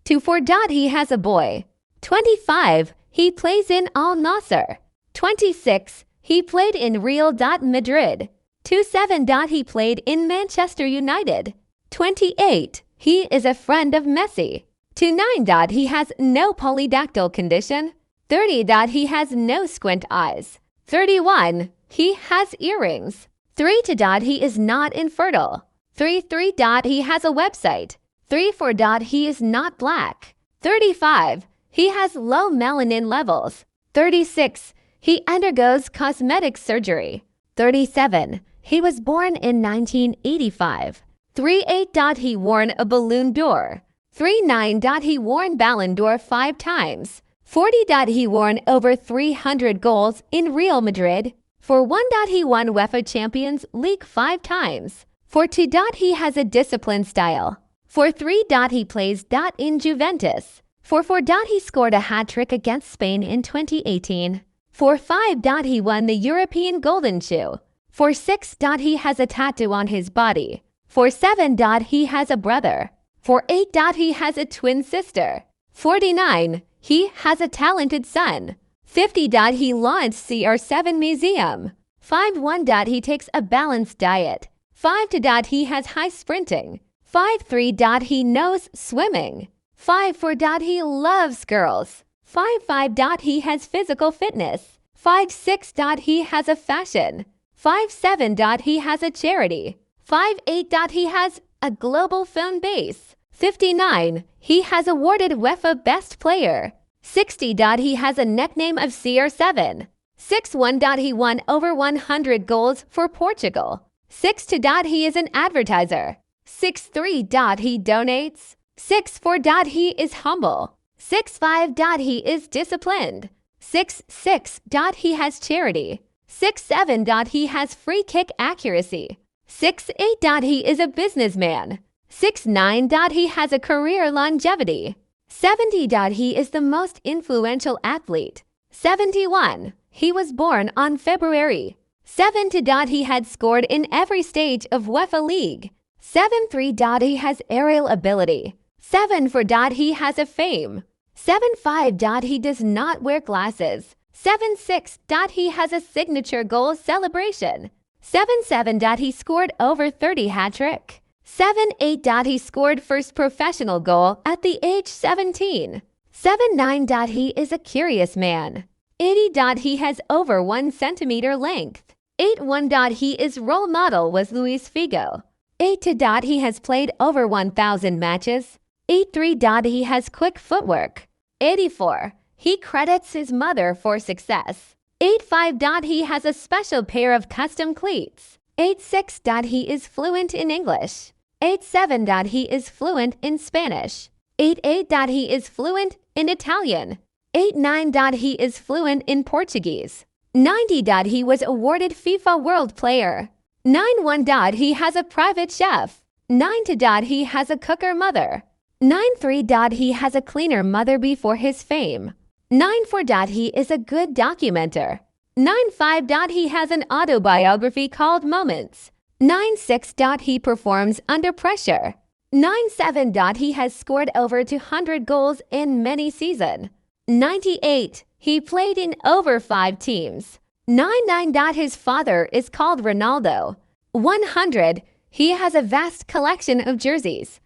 24. He has a boy. 25. He plays in Al Nasser. 26. He played in Real Madrid. 27. He played in Manchester United. 28. He is a friend of Messi. 29. He has no polydactyl condition. 30. He has no squint eyes. 31. He has earrings. 3. He is not infertile. 33. He has a website. 34. He is not black. 35. He has low melanin levels. 36. He undergoes cosmetic surgery. 37. He was born in 1985. 38. He worn a Ballon d'Or. 39. He worn Ballon d'Or 5 times. 40. He worn over 300 goals in Real Madrid. 41. He won UEFA Champions League 5 times. 42. He has a disciplined style. 43. He plays in Juventus. 44. He scored a hat-trick against Spain in 2018. 45. He won the European Golden Shoe. 46. He has a tattoo on his body. 47. He has a brother. 48. He has a twin sister. 49. He has a talented son. 50. He launched CR7 Museum. 51. He takes a balanced diet. 52. He has high sprinting. 53. He knows swimming. 54. He loves girls. 55. He has physical fitness. 56. He has a fashion. 57. He has a charity. 58. He has a global fan base. 59. He has awarded UEFA Best Player. 60. He has a nickname of CR7. 61. He won over 100 goals for Portugal. 62. He is an advertiser. 63. He donates. 64. He is humble. 65. He is disciplined. 66. He has charity. 67. He has free kick accuracy. 68. He is a businessman. 69. He has a career longevity. 70. He is the most influential athlete. 71. He was born on February. 70. He had scored in every stage of UEFA League. 73. He has aerial ability. 74. He has a fame. 75. He does not wear glasses. 76. He has a signature goal celebration. 77. He scored over 30 hat-trick. 78. He scored first professional goal at the age 17. 79. He is a curious man. 80. He has over 1 centimeter length. 81. He is role model with Luis Figo. 82. He has played over 1,000 matches. 83. He has quick footwork. 84. He credits his mother for success. 85. He has a special pair of custom cleats. 86. He is fluent in English. 87. He is fluent in Spanish. 88. He is fluent in Italian. 89. He is fluent in Portuguese. 90. He was awarded FIFA World Player. 91. He has a private chef. 92. He has a cooker mother. 93. He has a cleaner mother before his fame. 94. He is a good documenter. 95. He has an autobiography called Moments. 96. He performs under pressure. 97. He has scored over 200 goals in many seasons. 98. He played in over 5 teams. 99. His father is called Ronaldo. 100. He has a vast collection of jerseys.